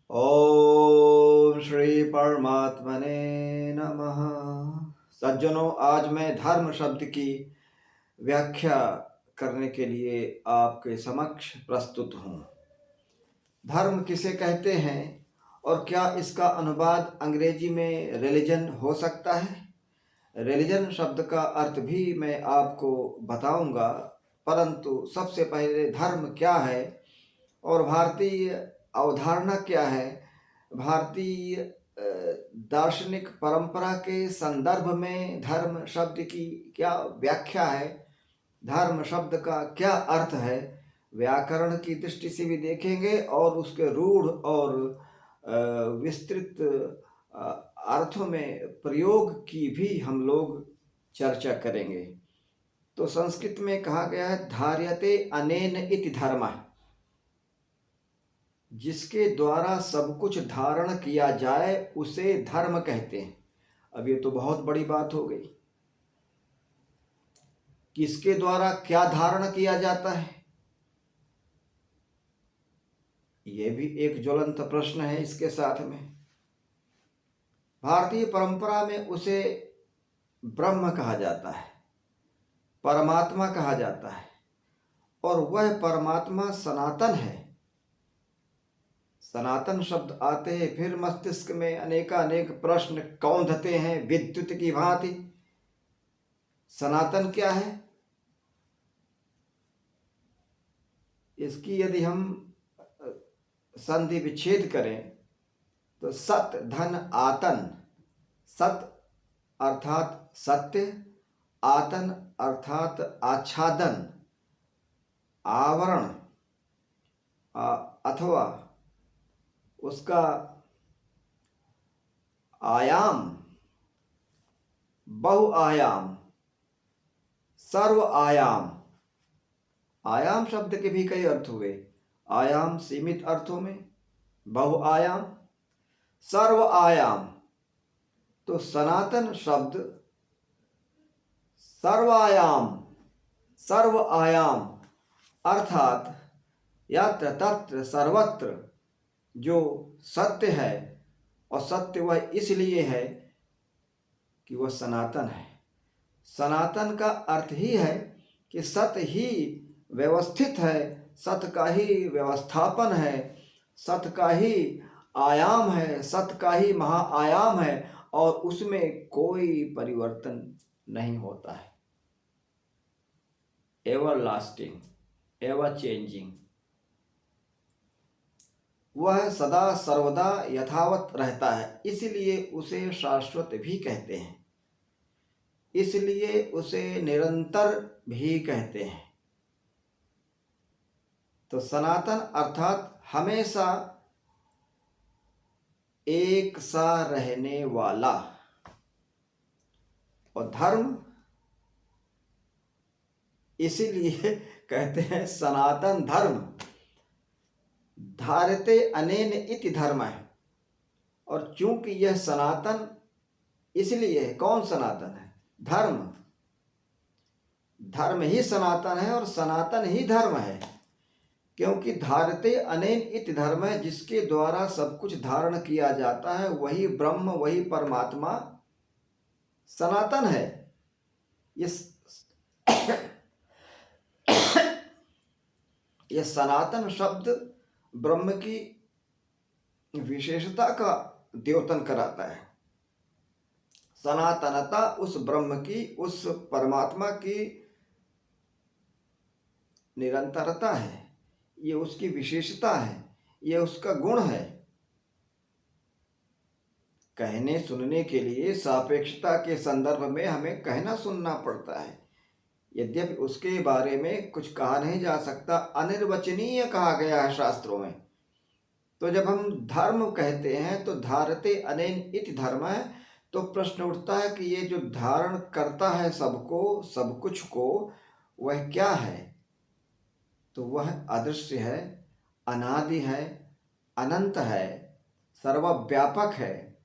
ओम श्री परमात्मने नमः। सज्जनों, आज मैं धर्म शब्द की व्याख्या करने के लिए आपके समक्ष प्रस्तुत हूँ। धर्म किसे कहते हैं और क्या इसका अनुवाद अंग्रेजी में रिलीजन हो सकता है? रिलीजन शब्द का अर्थ भी मैं आपको बताऊंगा, परंतु सबसे पहले धर्म क्या है और भारतीय अवधारणा क्या है, भारतीय दार्शनिक परंपरा के संदर्भ में धर्म शब्द की क्या व्याख्या है, धर्म शब्द का क्या अर्थ है, व्याकरण की दृष्टि से भी देखेंगे और उसके रूढ़ और विस्तृत अर्थों में प्रयोग की भी हम लोग चर्चा करेंगे। तो संस्कृत में कहा गया है धार्यते अनेन इति धर्मः, जिसके द्वारा सब कुछ धारण किया जाए उसे धर्म कहते हैं। अब ये तो बहुत बड़ी बात हो गई, किसके द्वारा क्या धारण किया जाता है, ये भी एक ज्वलंत प्रश्न है। इसके साथ में भारतीय परंपरा में उसे ब्रह्म कहा जाता है, परमात्मा कहा जाता है, और वह परमात्मा सनातन है। सनातन शब्द आते ही फिर मस्तिष्क में अनेकानेक प्रश्न कौंधते हैं विद्युत की भांति। सनातन क्या है? इसकी यदि हम संधि विच्छेद करें तो सत धन आतन, सत अर्थात सत्य, आतन अर्थात आच्छादन, आवरण अथवा उसका आयाम, बहुआयाम, सर्व आयाम। आयाम शब्द के भी कई अर्थ हुए, आयाम सीमित अर्थों में, बहुआयाम, सर्व आयाम। तो सनातन शब्द सर्वायाम, सर्व आयाम अर्थात यत्र तत्र सर्वत्र जो सत्य है, और सत्य वह इसलिए है कि वह सनातन है। सनातन का अर्थ ही है कि सत्य ही व्यवस्थित है, सत्य का ही व्यवस्थापन है, सत्य का ही आयाम है, सत्य का ही महाआयाम है, और उसमें कोई परिवर्तन नहीं होता है। एवर लास्टिंग, एवर चेंजिंग, वह सदा सर्वदा यथावत रहता है, इसलिए उसे शाश्वत भी कहते हैं, इसलिए उसे निरंतर भी कहते हैं। तो सनातन अर्थात हमेशा एक सा रहने वाला, और धर्म इसीलिए कहते हैं सनातन धर्म। धारते अनेन इति धर्म है, और चूंकि यह सनातन इसलिए है, कौन सनातन है? धर्म। धर्म ही सनातन है और सनातन ही धर्म है, क्योंकि धारते अनेन इति धर्म है, जिसके द्वारा सब कुछ धारण किया जाता है वही ब्रह्म, वही परमात्मा सनातन है। यह सनातन शब्द ब्रह्म की विशेषता का द्योतन कराता है। सनातनता उस ब्रह्म की, उस परमात्मा की निरंतरता है, ये उसकी विशेषता है, ये उसका गुण है। कहने सुनने के लिए सापेक्षता के संदर्भ में हमें कहना सुनना पड़ता है, यद्यपि उसके बारे में कुछ कहा नहीं जा सकता, अनिर्वचनीय कहा गया है शास्त्रों में। तो जब हम धर्म कहते हैं तो धारते अनेन इति धर्म है, तो प्रश्न उठता है कि ये जो धारण करता है सबको, सब कुछ को, वह क्या है? तो वह अदृश्य है, अनादि है, अनंत है, सर्वव्यापक है,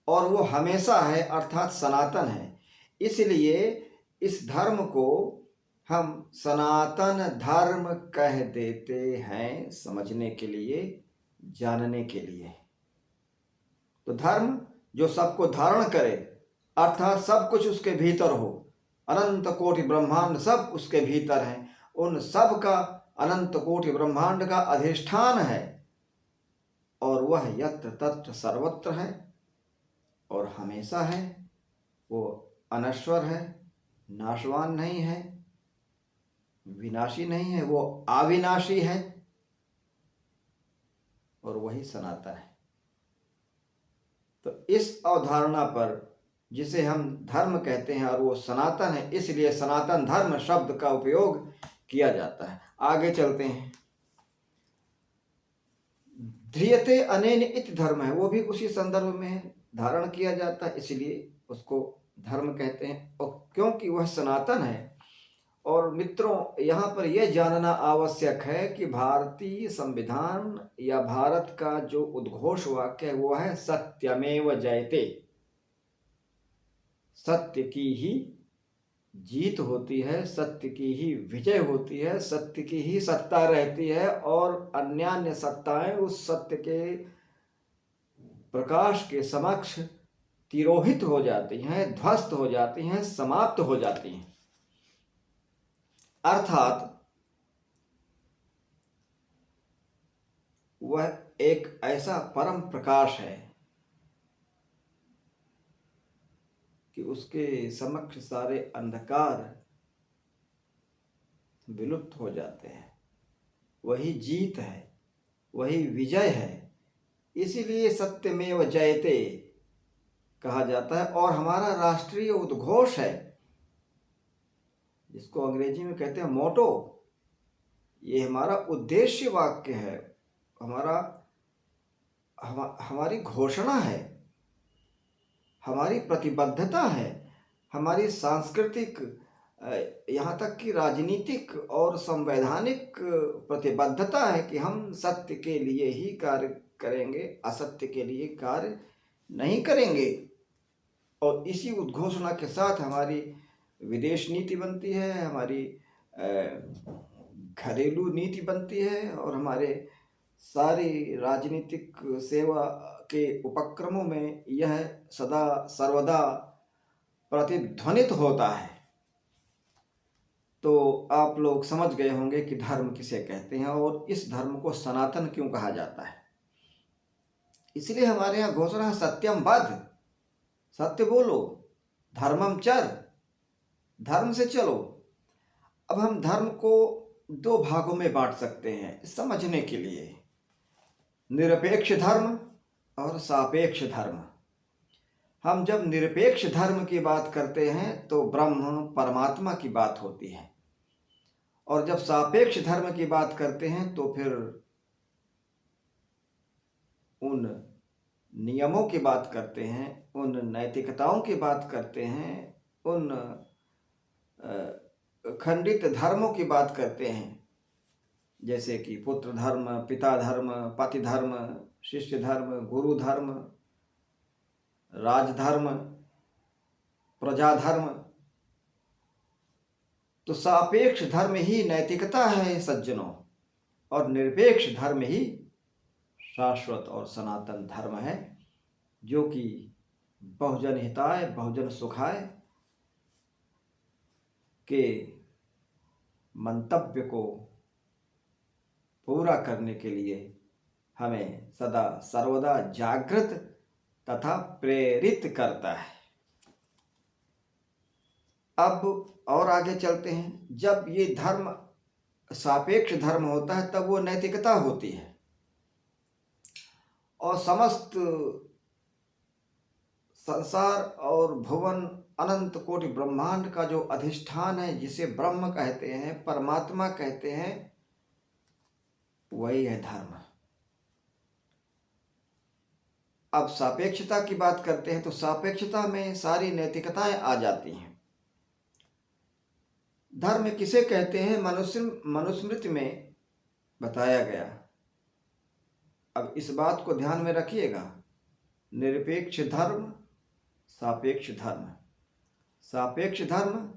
और वो हमेशा है अर्थात सनातन है। इसलिए इस धर्म को हम सनातन धर्म कह देते हैं, समझने के लिए, जानने के लिए। तो धर्म जो सबको धारण करे, अर्थात सब कुछ उसके भीतर हो, अनंत कोटि ब्रह्मांड सब उसके भीतर हैं, उन सब का अनंत कोटि ब्रह्मांड का अधिष्ठान है, और वह यत्र तत्र सर्वत्र है और हमेशा है। वो अनश्वर है, नाशवान नहीं है, विनाशी नहीं है, वो अविनाशी है, और वही सनातन है। तो इस अवधारणा पर, जिसे हम धर्म कहते हैं और वो सनातन है, इसलिए सनातन धर्म शब्द का उपयोग किया जाता है। आगे चलते हैं। ध्रियते अनेन इति धर्म है, वो भी उसी संदर्भ में है, धारण किया जाता है, इसलिए उसको धर्म कहते हैं, और क्योंकि वह सनातन है। और मित्रों, यहाँ पर यह जानना आवश्यक है कि भारतीय संविधान या भारत का जो उद्घोष वाक्य है वो है सत्यमेव जयते। सत्य की ही जीत होती है, सत्य की ही विजय होती है, सत्य की ही सत्ता रहती है, और अन्यान्य सत्ताएं उस सत्य के प्रकाश के समक्ष तिरोहित हो जाती हैं, ध्वस्त हो जाती हैं, समाप्त हो जाती हैं। अर्थात वह एक ऐसा परम प्रकाश है कि उसके समक्ष सारे अंधकार विलुप्त हो जाते हैं। वही जीत है, वही विजय है, इसीलिए सत्यमेव जयते कहा जाता है। और हमारा राष्ट्रीय उद्घोष है, जिसको अंग्रेजी में कहते हैं मोटो। ये हमारा उद्देश्य वाक्य है, हमारी घोषणा है, हमारी प्रतिबद्धता है, हमारी सांस्कृतिक, यहाँ तक कि राजनीतिक और संवैधानिक प्रतिबद्धता है कि हम सत्य के लिए ही कार्य करेंगे, असत्य के लिए कार्य नहीं करेंगे। और इसी उद्घोषणा के साथ हमारी विदेश नीति बनती है, हमारी घरेलू नीति बनती है, और हमारे सारी राजनीतिक सेवा के उपक्रमों में यह सदा सर्वदा प्रतिध्वनित होता है। तो आप लोग समझ गए होंगे कि धर्म किसे कहते हैं और इस धर्म को सनातन क्यों कहा जाता है। इसलिए हमारे यहाँ घोषणा है सत्यम वद, सत्य बोलो, धर्मम चर, धर्म से चलो। अब हम धर्म को दो भागों में बांट सकते हैं समझने के लिए, निरपेक्ष धर्म और सापेक्ष धर्म। हम जब निरपेक्ष धर्म की बात करते हैं तो ब्रह्म परमात्मा की बात होती है, और जब सापेक्ष धर्म की बात करते हैं तो फिर उन नियमों की बात करते हैं, उन नैतिकताओं की बात करते हैं, उन खंडित धर्मों की बात करते हैं, जैसे कि पुत्र धर्म, पिता धर्म, पति धर्म, शिष्य धर्म, गुरु धर्म, राजधर्म, प्रजा धर्म। तो सापेक्ष धर्म ही नैतिकता है सज्जनों, और निरपेक्ष धर्म ही शाश्वत और सनातन धर्म है, जो कि बहुजन हिताय बहुजन सुखाय के मंतव्य को पूरा करने के लिए हमें सदा सर्वदा जागृत तथा प्रेरित करता है। अब और आगे चलते हैं। जब ये धर्म सापेक्ष धर्म होता है तब वो नैतिकता होती है, और समस्त संसार और भुवन अनंत कोटि ब्रह्मांड का जो अधिष्ठान है, जिसे ब्रह्म कहते हैं, परमात्मा कहते हैं, वही है धर्म। अब सापेक्षता की बात करते हैं तो सापेक्षता में सारी नैतिकताएं आ जाती हैं। धर्म किसे कहते हैं मनुस्मृति में बताया गया। अब इस बात को ध्यान में रखिएगा, निरपेक्ष धर्म, सापेक्ष धर्म। सापेक्ष धर्म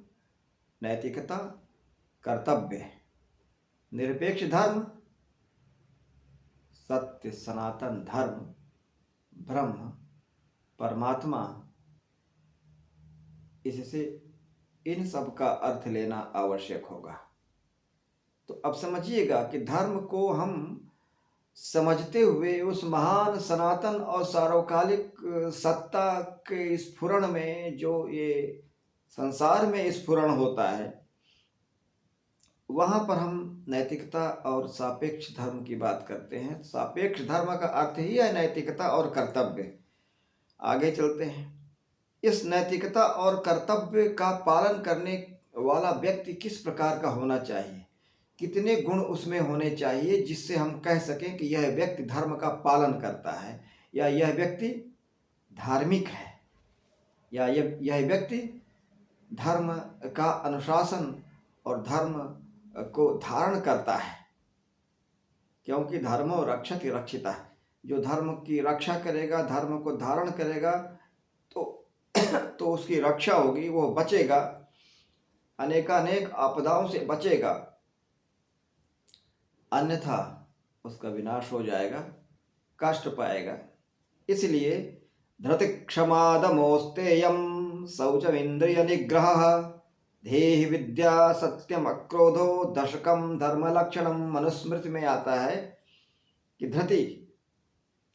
नैतिकता, कर्तव्य, निरपेक्ष धर्म सत्य, सनातन धर्म, ब्रह्म, परमात्मा, इससे इन सब का अर्थ लेना आवश्यक होगा। तो अब समझिएगा कि धर्म को हम समझते हुए उस महान सनातन और सार्वकालिक सत्ता के स्फुरण में, जो ये संसार में स्फुरण होता है, वहाँ पर हम नैतिकता और सापेक्ष धर्म की बात करते हैं। सापेक्ष धर्म का अर्थ ही है नैतिकता और कर्तव्य। आगे चलते हैं। इस नैतिकता और कर्तव्य का पालन करने वाला व्यक्ति किस प्रकार का होना चाहिए, कितने गुण उसमें होने चाहिए जिससे हम कह सकें कि यह व्यक्ति धर्म का पालन करता है, या यह व्यक्ति धार्मिक है, या यह व्यक्ति धर्म का अनुशासन और धर्म को धारण करता है। क्योंकि धर्मो रक्षति रक्षिता, जो धर्म की रक्षा करेगा, धर्म को धारण करेगा, तो उसकी रक्षा होगी, वो बचेगा, अनेकानेक आपदाओं से बचेगा, अन्यथा उसका विनाश हो जाएगा, कष्ट पाएगा। इसलिए धृति क्षमा दमोस्तेयम शौचमिंद्रिय निग्रह धेहि विद्या सत्यम अक्रोधो दशकम धर्म लक्षणम। मनुस्मृति में आता है कि धृति,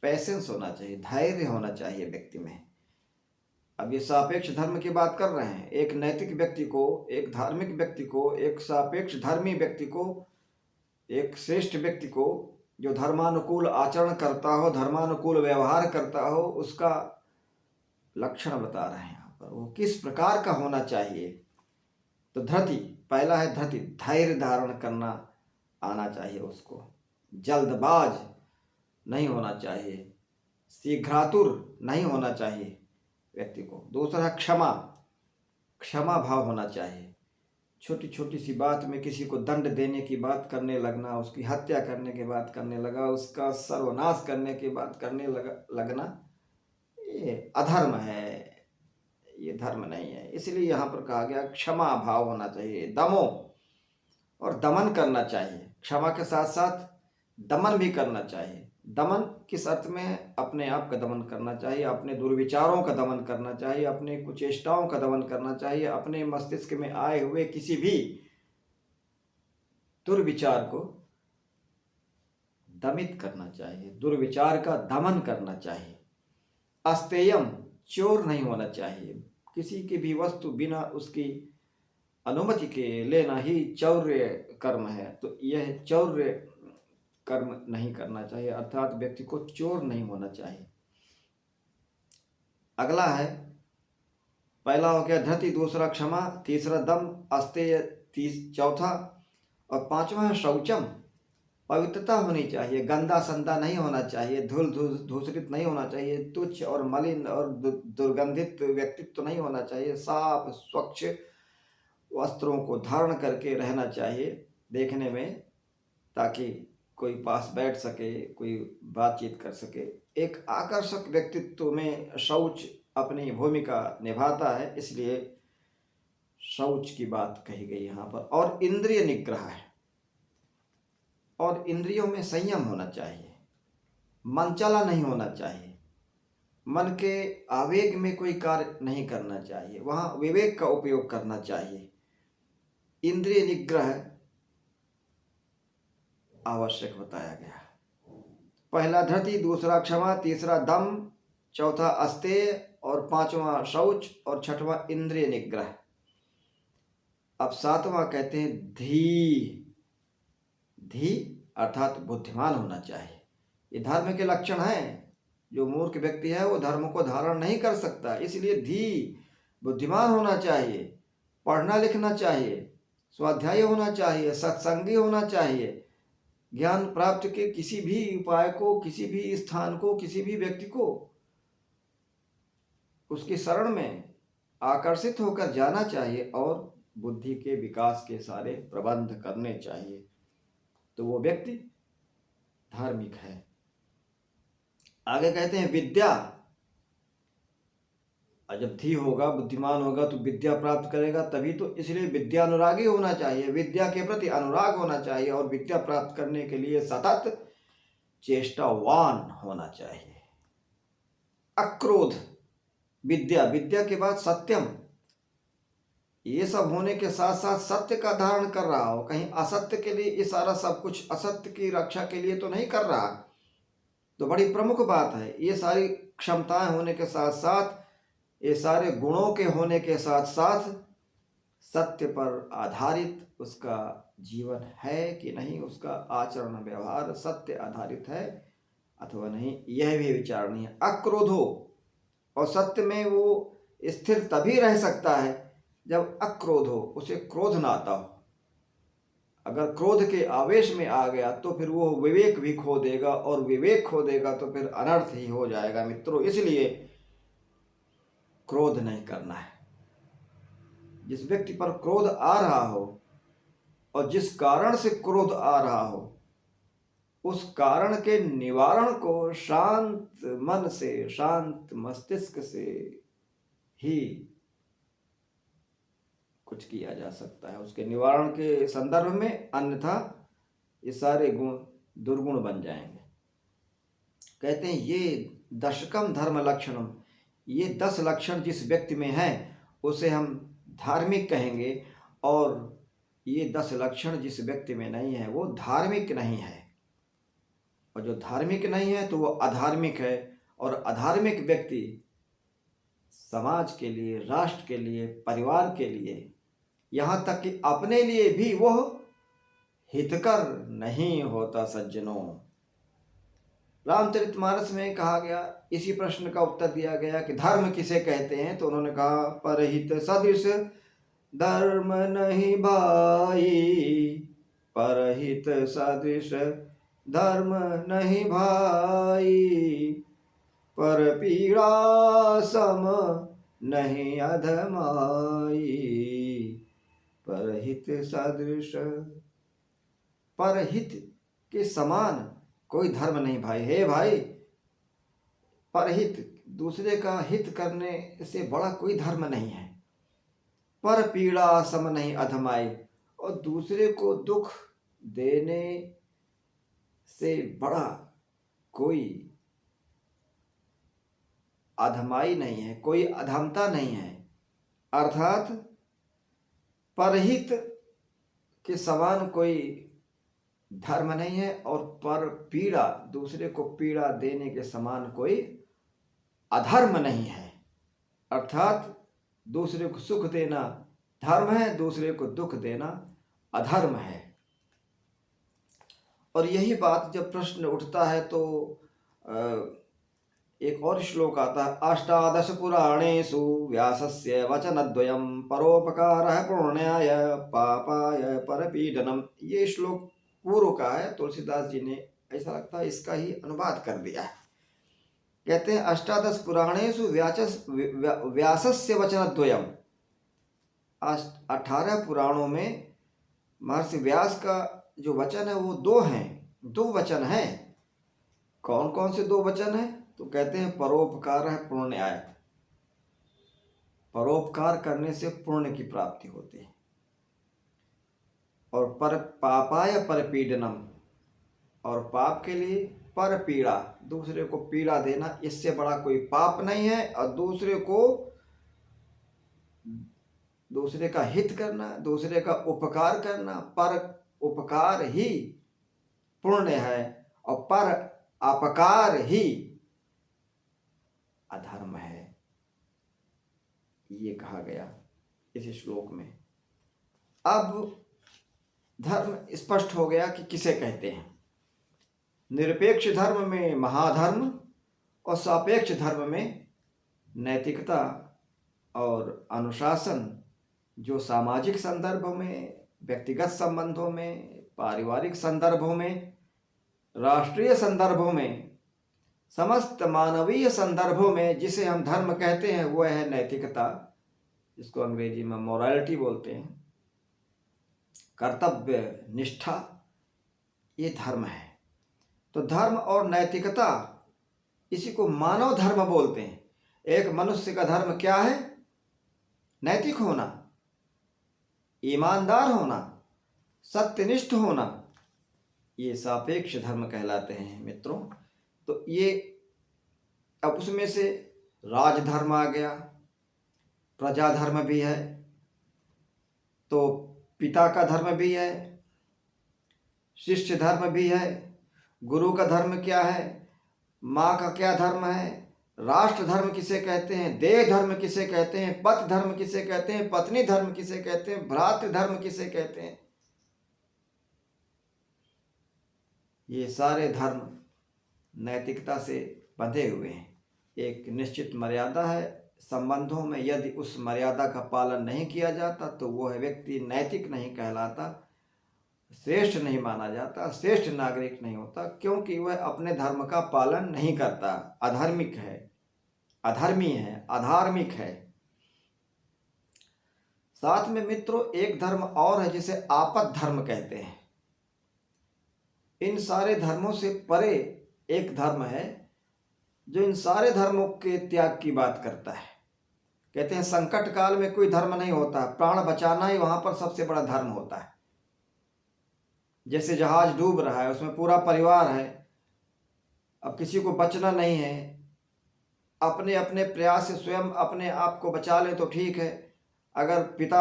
पैसेंस होना चाहिए, धैर्य होना चाहिए व्यक्ति में। अब ये सापेक्ष धर्म की बात कर रहे हैं। एक नैतिक व्यक्ति को, एक धार्मिक व्यक्ति को, एक सापेक्ष धर्मी व्यक्ति को, एक श्रेष्ठ व्यक्ति को, जो धर्मानुकूल आचरण करता हो, धर्मानुकूल व्यवहार करता हो, उसका लक्षण बता रहे हैं यहाँ पर। वो किस प्रकार का होना चाहिए। तो धृति, पहला है धृति, धैर्य धारण करना आना चाहिए उसको, जल्दबाज नहीं होना चाहिए, शीघ्रातुर नहीं होना चाहिए व्यक्ति को। दूसरा है क्षमा, क्षमा भाव होना चाहिए। छोटी छोटी सी बात में किसी को दंड देने की बात करने लगना, उसकी हत्या करने की बात करने लगा, उसका सर्वनाश करने की बात करने लगना, ये अधर्म है, ये धर्म नहीं है। इसलिए यहाँ पर कहा गया क्षमा भाव होना चाहिए। दमो, और दमन करना चाहिए। क्षमा के साथ साथ दमन भी करना चाहिए। दमन किस अर्थ में? अपने आप का दमन करना चाहिए, अपने दुर्विचारों का दमन करना चाहिए, अपने कुचेष्टाओं का दमन करना चाहिए, अपने मस्तिष्क में आए हुए किसी भी दुर्विचार को दमित करना चाहिए, दुर्विचार का दमन करना चाहिए। अस्तेयम, चोर नहीं होना चाहिए। किसी की भी वस्तु बिना उसकी अनुमति के लेना ही चौर्य कर्म है। तो यह चौर्य कर्म नहीं करना चाहिए, अर्थात व्यक्ति को चोर नहीं होना चाहिए। अगला है, पहला हो गया धृति, दूसरा क्षमा, तीसरा दम, अस्तेय चौथा, और पांचवा है शौचम, पवित्रता होनी चाहिए, गंदा संदा नहीं होना चाहिए, धूल धूसरित नहीं होना चाहिए, तुच्छ और मलिन और दुर्गंधित व्यक्तित्व तो नहीं होना चाहिए। साफ स्वच्छ वस्त्रों को धारण करके रहना चाहिए देखने में, ताकि कोई पास बैठ सके, कोई बातचीत कर सके। एक आकर्षक व्यक्तित्व में शौच अपनी भूमिका निभाता है, इसलिए शौच की बात कही गई यहाँ पर। और इंद्रिय निग्रह है, और इंद्रियों में संयम होना चाहिए, मन चला नहीं होना चाहिए, मन के आवेग में कोई कार्य नहीं करना चाहिए, वहाँ विवेक का उपयोग करना चाहिए। इंद्रिय निग्रह आवश्यक बताया गया। पहला धृति, दूसरा क्षमा, तीसरा दम, चौथा अस्तेय, और पांचवा शौच, और छठवां इंद्रिय निग्रह। अब सातवां कहते हैं धी। धी अर्थात बुद्धिमान होना चाहिए। ये धर्म के लक्षण हैं। जो मूर्ख व्यक्ति है वो धर्म को धारण नहीं कर सकता, इसलिए धी, बुद्धिमान होना चाहिए, पढ़ना लिखना चाहिए, स्वाध्यायी होना चाहिए, सत्संगी होना चाहिए, ज्ञान प्राप्त के किसी भी उपाय को, किसी भी स्थान को, किसी भी व्यक्ति को उसकी शरण में आकर्षित होकर जाना चाहिए, और बुद्धि के विकास के सारे प्रबंध करने चाहिए। तो वो व्यक्ति धार्मिक है। आगे कहते हैं विद्या। जब धी होगा, बुद्धिमान होगा, तो विद्या प्राप्त करेगा तभी तो, इसलिए विद्यानुरागी होना चाहिए, विद्या के प्रति अनुराग होना चाहिए, और विद्या प्राप्त करने के लिए सतत चेष्टावान होना चाहिए। अक्रोध, विद्या, विद्या के बाद सत्यम, ये सब होने के साथ साथ सत्य का धारण कर रहा हो, कहीं असत्य के लिए ये सारा सब कुछ असत्य की रक्षा के लिए तो नहीं कर रहा। तो बड़ी प्रमुख बात है, ये सारी क्षमताएं होने के साथ साथ, ये सारे गुणों के होने के साथ साथ सत्य पर आधारित उसका जीवन है कि नहीं, उसका आचरण व्यवहार सत्य आधारित है अथवा नहीं, यह भी विचारणीय है। अक्रोधो, और सत्य में वो स्थिर तभी रह सकता है जब अक्रोध हो, उसे क्रोध ना आता हो। अगर क्रोध के आवेश में आ गया तो फिर वो विवेक भी खो देगा, और विवेक खो देगा तो फिर अनर्थ ही हो जाएगा मित्रों। इसलिए क्रोध नहीं करना है। जिस व्यक्ति पर क्रोध आ रहा हो और जिस कारण से क्रोध आ रहा हो, उस कारण के निवारण को शांत मन से, शांत मस्तिष्क से ही कुछ किया जा सकता है, उसके निवारण के संदर्भ में, अन्यथा ये सारे गुण दुर्गुण बन जाएंगे। कहते हैं ये दशकम धर्म लक्षणम, ये 10 लक्षण जिस व्यक्ति में है उसे हम धार्मिक कहेंगे, और ये 10 लक्षण जिस व्यक्ति में नहीं है वो धार्मिक नहीं है। और जो धार्मिक नहीं है तो वो अधार्मिक है, और अधार्मिक व्यक्ति समाज के लिए, राष्ट्र के लिए, परिवार के लिए, यहाँ तक कि अपने लिए भी वह हितकर नहीं होता सज्जनों। रामचरितमानस में कहा गया, इसी प्रश्न का उत्तर दिया गया कि धर्म किसे कहते हैं, तो उन्होंने कहा परहित सदृश धर्म नहीं भाई, परहित सदृश धर्म नहीं भाई, पर पीड़ा सम नहीं अधमाई, परहित सदृश, परहित के समान कोई धर्म नहीं भाई। हे भाई, परहित, दूसरे का हित करने से बड़ा कोई धर्म नहीं है। पर पीड़ा सम नहीं अधमाई, और दूसरे को दुख देने से बड़ा कोई अधमाई नहीं है, कोई अधमता नहीं है। अर्थात परहित के समान कोई धर्म नहीं है, और पर पीड़ा, दूसरे को पीड़ा देने के समान कोई अधर्म नहीं है। अर्थात दूसरे को सुख देना धर्म है, दूसरे को दुख देना अधर्म है। और यही बात जब प्रश्न उठता है तो एक और श्लोक आता है, अष्टादश पुराणेषु व्यासस्य वचनद्वयं परोपकारः पुण्याय पापाय परपीडनम। ये श्लोक पूर्व का है, तुलसीदास जी ने ऐसा लगता है इसका ही अनुवाद कर दिया है। कहते हैं अष्टादश पुराणेषु व्यासस्य वचनद्वयम, 18 पुराणों में महर्षि व्यास का जो वचन है वो दो वचन हैं। कौन कौन से 2 वचन हैं? तो कहते हैं परोपकार है पुण्याय, परोपकार करने से पुण्य की प्राप्ति होती है, और पर पापाय परपीडनम, और पाप के लिए पर पीड़ा, दूसरे को पीड़ा देना, इससे बड़ा कोई पाप नहीं है। और दूसरे का हित करना, दूसरे का उपकार करना, पर उपकार ही पुण्य है, और पर अपकार ही अधर्म है, ये कहा गया इस श्लोक में। अब धर्म स्पष्ट हो गया कि किसे कहते हैं। निरपेक्ष धर्म में महाधर्म, और सापेक्ष धर्म में नैतिकता और अनुशासन, जो सामाजिक संदर्भों में, व्यक्तिगत संबंधों में, पारिवारिक संदर्भों में, राष्ट्रीय संदर्भों में, समस्त मानवीय संदर्भों में जिसे हम धर्म कहते हैं वह है नैतिकता, जिसको अंग्रेजी में मोरालिटी बोलते हैं, कर्तव्य निष्ठा, ये धर्म है। तो धर्म और नैतिकता, इसी को मानव धर्म बोलते हैं। एक मनुष्य का धर्म क्या है? नैतिक होना, ईमानदार होना, सत्यनिष्ठ होना, ये सापेक्ष धर्म कहलाते हैं मित्रों। तो ये अब उसमें से राजधर्म आ गया, प्रजा धर्म भी है, तो पिता का धर्म भी है, शिष्य धर्म भी है, गुरु का धर्म क्या है, माँ का क्या धर्म है, राष्ट्र धर्म किसे कहते हैं, देह धर्म किसे कहते हैं, पत धर्म किसे कहते हैं, पत्नी धर्म किसे कहते हैं, भ्रातृ धर्म किसे कहते हैं। ये सारे धर्म नैतिकता से बंधे हुए हैं। एक निश्चित मर्यादा है संबंधों में, यदि उस मर्यादा का पालन नहीं किया जाता तो वह व्यक्ति नैतिक नहीं कहलाता, श्रेष्ठ नहीं माना जाता, श्रेष्ठ नागरिक नहीं होता, क्योंकि वह अपने धर्म का पालन नहीं करता, अधार्मिक है, अधर्मी है, अधार्मिक है। साथ में मित्रों एक धर्म और है जिसे आपद धर्म कहते हैं। इन सारे धर्मों से परे एक धर्म है जो इन सारे धर्मों के त्याग की बात करता है। कहते हैं संकट काल में कोई धर्म नहीं होता, प्राण बचाना ही वहां पर सबसे बड़ा धर्म होता है। जैसे जहाज डूब रहा है, उसमें पूरा परिवार है, अब किसी को बचना नहीं है, अपने अपने प्रयास से स्वयं अपने आप को बचा ले तो ठीक है। अगर पिता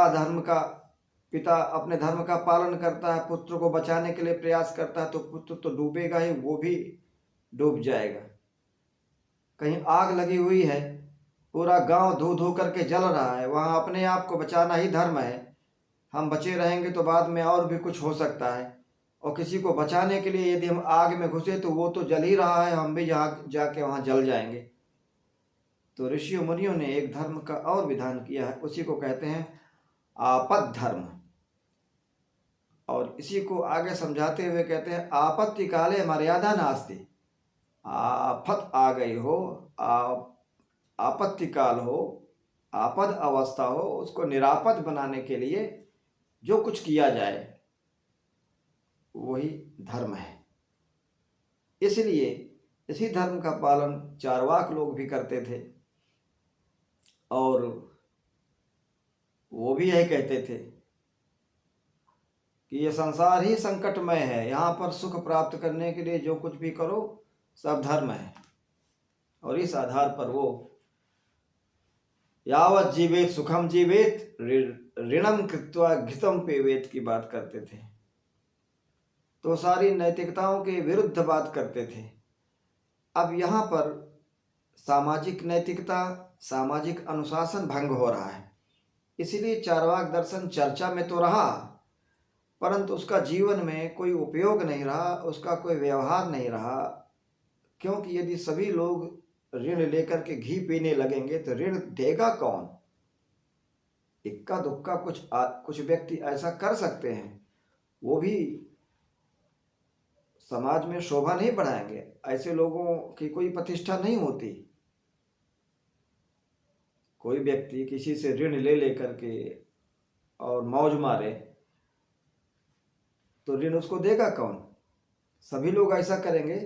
अपने धर्म का पालन करता है, पुत्र को बचाने के लिए प्रयास करता है, तो पुत्र तो डूबेगा ही, वो भी डूब जाएगा। कहीं आग लगी हुई है, पूरा गांव धो धो करके जल रहा है, वहां अपने आप को बचाना ही धर्म है। हम बचे रहेंगे तो बाद में और भी कुछ हो सकता है, और किसी को बचाने के लिए यदि हम आग में घुसे तो वो तो जल ही रहा है, हम भी जहाँ जाके वहाँ जल जाएंगे। तो ऋषियों मुनियों ने एक धर्म का और विधान किया है, उसी को कहते हैं आपद धर्म। और इसी को आगे समझाते हुए कहते हैं आपत्ति काले मर्यादा नास्ति। आफत आ गई हो, आपत्ति काल हो, आपद अवस्था हो, उसको निरापद बनाने के लिए जो कुछ किया जाए वही धर्म है। इसलिए इसी धर्म का पालन चारवाक लोग भी करते थे, और वो भी यही कहते थे कि ये संसार ही संकटमय है, यहाँ पर सुख प्राप्त करने के लिए जो कुछ भी करो सब धर्म है। और इस आधार पर वो यावत जीवेत सुखम जीवेत ऋणम कृत्वा घृतम पेवेत की बात करते थे। तो सारी नैतिकताओं के विरुद्ध बात करते थे। अब यहाँ पर सामाजिक नैतिकता, सामाजिक अनुशासन भंग हो रहा है, इसीलिए चारवाक दर्शन चर्चा में तो रहा, परंतु उसका जीवन में कोई उपयोग नहीं रहा, उसका कोई व्यवहार नहीं रहा। क्योंकि यदि सभी लोग ऋण लेकर के घी पीने लगेंगे तो ऋण देगा कौन? इक्का दुक्का कुछ व्यक्ति ऐसा कर सकते हैं, वो भी समाज में शोभा नहीं बढ़ाएंगे, ऐसे लोगों की कोई प्रतिष्ठा नहीं होती। कोई व्यक्ति किसी से ऋण ले लेकर के और मौज मारे तो ऋण उसको देगा कौन? सभी लोग ऐसा करेंगे।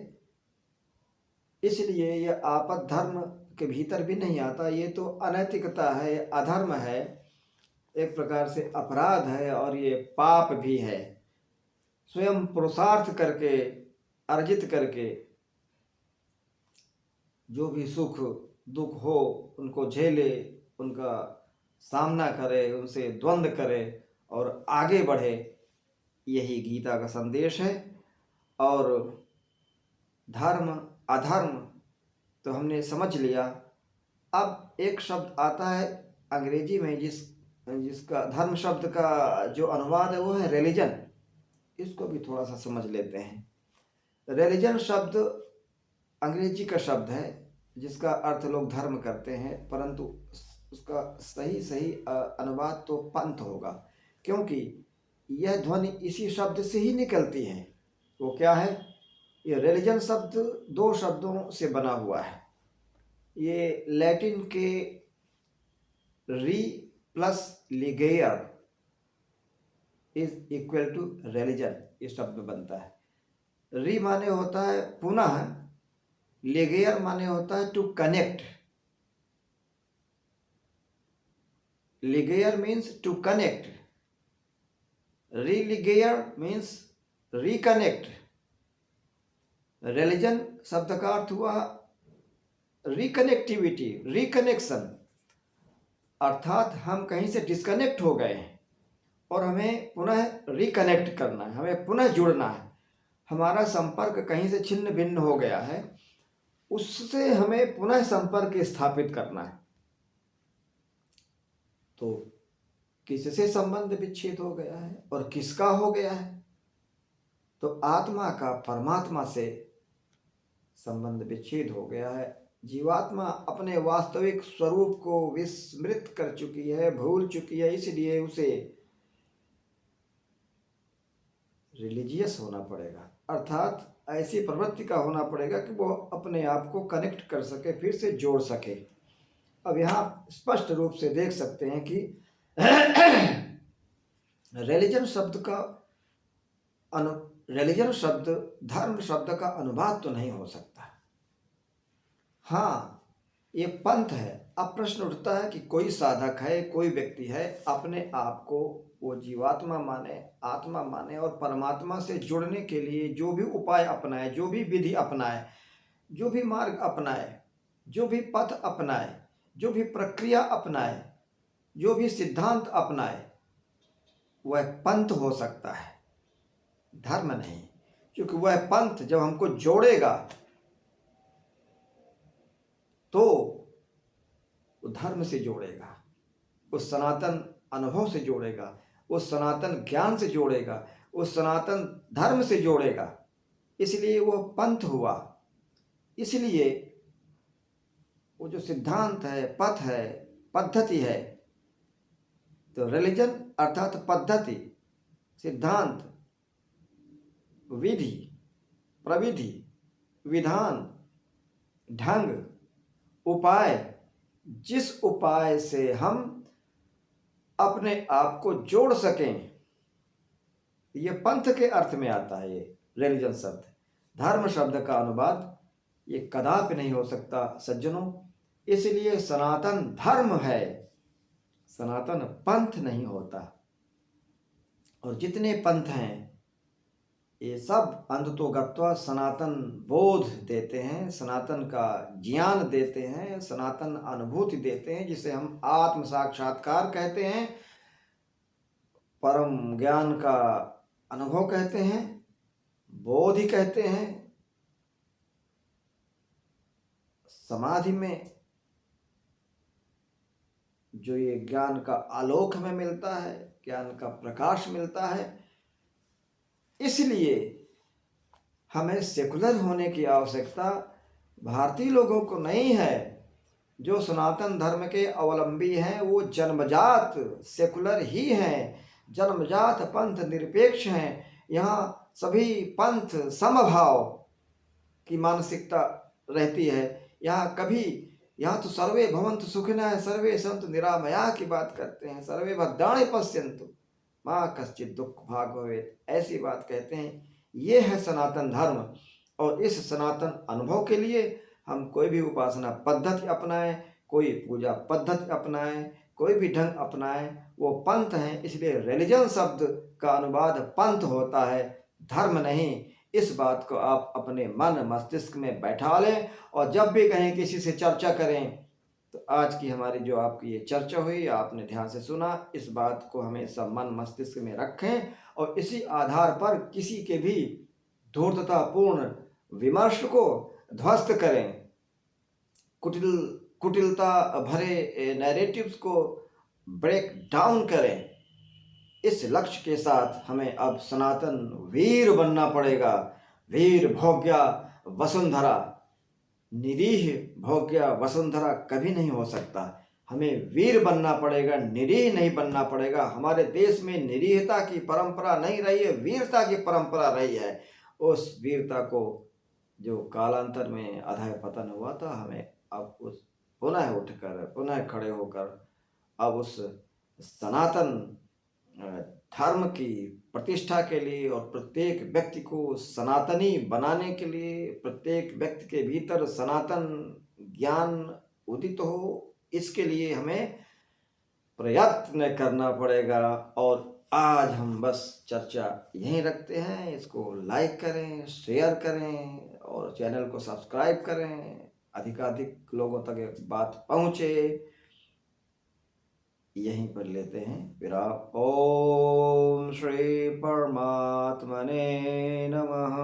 इसलिए यह आपद धर्म के भीतर भी नहीं आता, ये तो अनैतिकता है, अधर्म है, एक प्रकार से अपराध है, और ये पाप भी है। स्वयं पुरुषार्थ करके, अर्जित करके जो भी सुख दुख हो उनको झेले, उनका सामना करे, उनसे द्वंद्व करे और आगे बढ़े, यही गीता का संदेश है। और धर्म अधर्म तो हमने समझ लिया। अब एक शब्द आता है अंग्रेजी में जिसका धर्म शब्द का जो अनुवाद है वो है रिलीजन। इसको भी थोड़ा सा समझ लेते हैं। रिलीजन शब्द अंग्रेजी का शब्द है जिसका अर्थ लोग धर्म करते हैं, परंतु उसका सही अनुवाद तो पंथ होगा, क्योंकि यह ध्वनि इसी शब्द से ही निकलती है। वो क्या है? ये रिलीजन शब्द दो शब्दों से बना हुआ है। ये लैटिन के re plus ligare is equal to religion, इस शब्द में बनता है। री माने होता है पुनः, लिगेयर माने होता है to connect. Ligare means to connect, religare means reconnect. Religion शब्द का अर्थ हुआ रिकनेक्टिविटी, रिकनेक्शन, अर्थात हम कहीं से डिस्कनेक्ट हो गए हैं और हमें पुनः रिकनेक्ट करना है, हमें पुनः जुड़ना है। हमारा संपर्क कहीं से छिन्न भिन्न हो गया है, उससे हमें पुनः संपर्क स्थापित करना है। तो किससे संबंध विच्छेद हो गया है और किसका हो गया है? तो आत्मा का परमात्मा से संबंध विच्छेद हो गया है। जीवात्मा अपने वास्तविक स्वरूप को विस्मृत कर चुकी है, भूल चुकी है, इसलिए उसे रिलीजियस होना पड़ेगा, अर्थात ऐसी प्रवृत्ति का होना पड़ेगा कि वो अपने आप को कनेक्ट कर सके, फिर से जोड़ सके। अब यहाँ स्पष्ट रूप से देख सकते हैं कि रिलीजन शब्द धर्म शब्द का अनुवाद तो नहीं हो सकता। हाँ, ये पंथ है। अब प्रश्न उठता है कि कोई साधक है, कोई व्यक्ति है, अपने आप को वो जीवात्मा माने, आत्मा माने और परमात्मा से जुड़ने के लिए जो भी उपाय अपनाए, जो भी विधि अपनाए, जो भी मार्ग अपनाए, जो भी पथ अपनाए, जो भी प्रक्रिया अपनाए, जो भी सिद्धांत अपनाए, वह पंथ हो सकता है, धर्म नहीं। क्योंकि वह पंथ जब हमको जोड़ेगा तो वो धर्म से जोड़ेगा, उस सनातन अनुभव से जोड़ेगा, उस सनातन ज्ञान से जोड़ेगा, उस सनातन धर्म से जोड़ेगा, इसलिए वो पंथ हुआ। इसलिए वो जो सिद्धांत है, पथ है, पद्धति है, तो रिलीजन अर्थात पद्धति, सिद्धांत, विधि, प्रविधि, विधान, ढंग, उपाय, जिस उपाय से हम अपने आप को जोड़ सकें, ये पंथ के अर्थ में आता है। ये रिलीजन शब्द, धर्म शब्द का अनुवाद ये कदापि नहीं हो सकता सज्जनों। इसलिए सनातन धर्म है, सनातन पंथ नहीं होता। और जितने पंथ हैं ये सब अंततोगत्वा सनातन बोध देते हैं, सनातन का ज्ञान देते हैं, सनातन अनुभूति देते हैं, जिसे हम आत्म साक्षात्कार कहते हैं, परम ज्ञान का अनुभव कहते हैं, बोधि कहते हैं। समाधि में जो ये ज्ञान का आलोक हमें मिलता है, ज्ञान का प्रकाश मिलता है, इसलिए हमें सेकुलर होने की आवश्यकता भारतीय लोगों को नहीं है। जो सनातन धर्म के अवलंबी हैं वो जन्मजात सेकुलर ही हैं, जन्मजात पंथ निरपेक्ष हैं। यहाँ सभी पंथ समभाव की मानसिकता रहती है। यहाँ तो सर्वे भवन्तु सुखिनः सर्वे सन्तु निरामया की बात करते हैं, सर्वे भद्राणि पश्यन्तु माँ कश्चित् दुख भाग भवेत्, ऐसी बात कहते हैं। ये है सनातन धर्म। और इस सनातन अनुभव के लिए हम कोई भी उपासना पद्धति अपनाएं, कोई पूजा पद्धति अपनाएं, कोई भी ढंग अपनाएं, वो पंथ हैं। इसलिए रिलीजन शब्द का अनुवाद पंथ होता है, धर्म नहीं। इस बात को आप अपने मन मस्तिष्क में बैठा लें और जब भी कहीं किसी से चर्चा करें, तो आज की हमारी जो आपकी ये चर्चा हुई, आपने ध्यान से सुना, इस बात को हमेशा मन मस्तिष्क में रखें और इसी आधार पर किसी के भी धूर्ततापूर्ण विमर्श को ध्वस्त करें, कुटिलता भरे नैरेटिव्स को ब्रेक डाउन करें। इस लक्ष्य के साथ हमें अब सनातन वीर बनना पड़ेगा। वीर भोग्या वसुंधरा, निरीह भोग्या वसुंधरा कभी नहीं हो सकता। हमें वीर बनना पड़ेगा, निरीह नहीं बनना पड़ेगा। हमारे देश में निरीहता की परंपरा नहीं रही है, वीरता की परंपरा रही है। उस वीरता को जो कालांतर में अधः पतन हुआ था, हमें अब उस पुनः उठकर, पुनः खड़े होकर अब उस सनातन धर्म की प्रतिष्ठा के लिए और प्रत्येक व्यक्ति को सनातनी बनाने के लिए, प्रत्येक व्यक्ति के भीतर सनातन ज्ञान उदित हो, इसके लिए हमें प्रयत्न करना पड़ेगा। और आज हम बस चर्चा यहीं रखते हैं। इसको लाइक करें, शेयर करें और चैनल को सब्सक्राइब करें। अधिकाधिक लोगों तक ये बात पहुँचे, यहीं पर लेते हैं विराम। ओम श्री परमात्मने नमः।